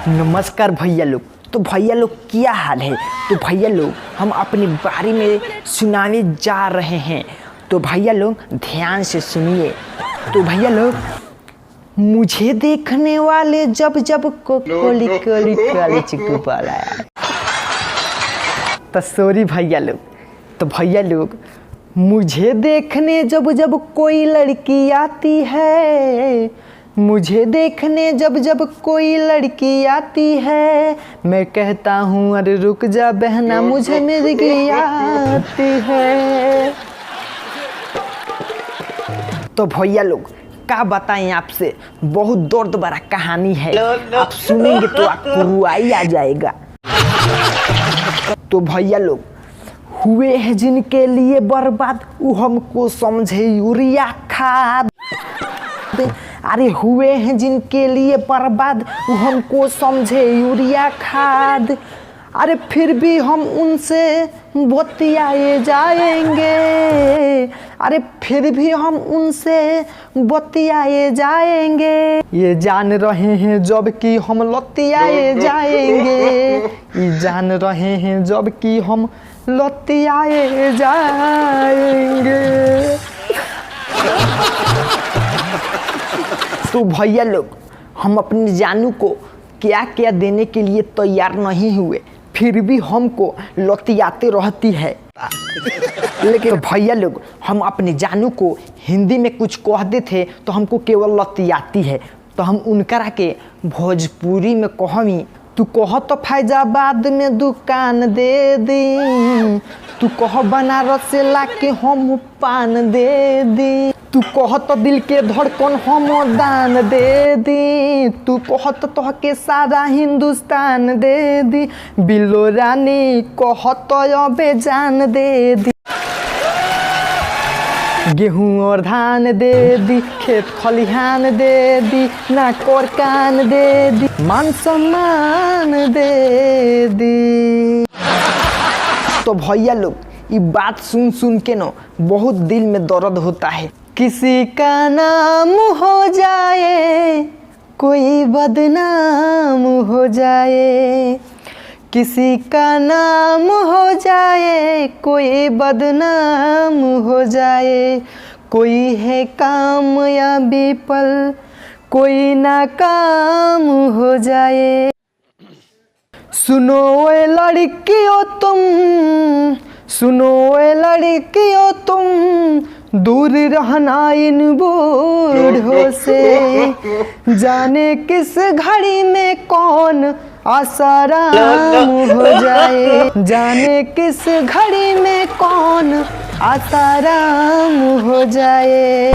नमस्कार भैया लोग। तो भैया लोग क्या हाल है। तो भैया लोग हम अपने बारे में सुनाने जा रहे हैं। तो भैया लोग ध्यान से सुनिए। तो भैया लोग मुझे देखने वाले जब जब कोली कोली कोली चिकू पाला। तो सॉरी भैया लोग। तो भैया लोग मुझे देखने जब जब कोई लड़की आती है, मुझे देखने जब जब कोई लड़की आती है, मैं कहता हूँ अरे रुक जा बहना मुझे मिर्गी आती है। तो भैया लोग क्या बताएं आपसे, बहुत दर्द भरा कहानी है। आप सुनेंगे तो आपको रुआई आ जाएगा। तो भैया लोग हुए हैं जिनके लिए बर्बाद, वो हमको समझे यूरिया खाद। अरे हुए हैं जिनके लिए बर्बाद, वो हमको समझे यूरिया खाद। अरे फिर भी हम उनसे बतियाए जाएंगे, अरे फिर भी हम उनसे बतियाए जाएंगे। ये जान रहे हैं जब कि हम लतियाए जाएंगे, ये जान रहे हैं जब कि हम लतियाए जाएंगे। तो भैया लोग हम अपने जानू को क्या क्या देने के लिए तैयार नहीं हुए, फिर भी हमको लतियाते रहती है। लेकिन तो भैया लोग हम अपने जानू को हिंदी में कुछ कहते थे तो हमको केवल लतियाती है। तो हम उनकरा के भोजपुरी में कहमी, तू कह तो फैजाबाद में दुकान दे दी, तू कह बनारस से लाके हम पान दे दी, तू कह तो दिल के धड़कन हम दान दे दी, तू कह तो तोह के सारा हिंदुस्तान दे दी, बिल्लो रानी कह तो अबे जान दे दी। गेहूं और धान दे दी, खेत खलिहान दे दी, नाक और कान दे दी, मान सम्मान दे दी। तो भैया लोग ये बात सुन सुन के ना बहुत दिल में दर्द होता है। किसी का नाम हो जाए कोई बदनाम हो जाए, किसी का नाम हो जाए कोई बदनाम हो जाए, कोई है कामयाबी पल कोई नाकाम हो जाए। सुनो ए लड़कियों तुम, सुनो ए लड़कियों तुम, दूर रहना इन बूढ़ों से, जाने किस घड़ी में कौन आसाराम हो जाए, जाने किस घड़ी में कौन आसाराम हो जाए।